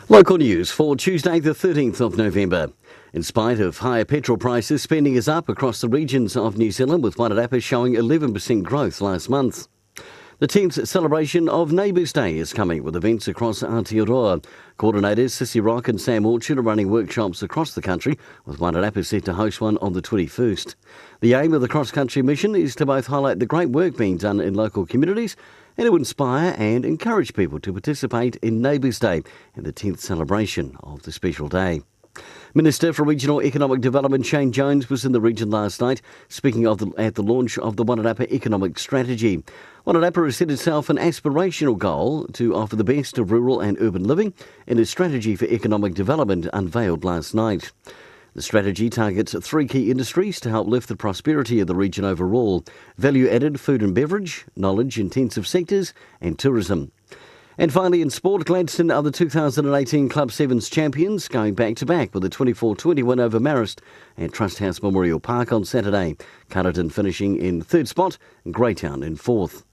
Local news for Tuesday the 13th of November. In spite of higher petrol prices, spending is up across the regions of New Zealand, with Wairarapa showing 11% growth last month. The 10th celebration of Neighbours Day is coming, with events across Aotearoa. Coordinators Sissy Rock and Sam Orchard are running workshops across the country, with Wairarapa set to host one on the 21st. The aim of the cross-country mission is to both highlight the great work being done in local communities and to inspire and encourage people to participate in Neighbours Day and the 10th celebration of the special day. Minister for Regional Economic Development Shane Jones was in the region last night, speaking at the launch of the Wairarapa Economic Strategy. Wairarapa has set itself an aspirational goal to offer the best of rural and urban living in its strategy for economic development unveiled last night. The strategy targets three key industries to help lift the prosperity of the region overall: value-added food and beverage, knowledge-intensive sectors and tourism. And finally, in sport, Gladstone are the 2018 Club Sevens champions, going back-to-back with a 24-20 win over Marist at Trust House Memorial Park on Saturday. Carterton finishing in third spot and Greytown in fourth.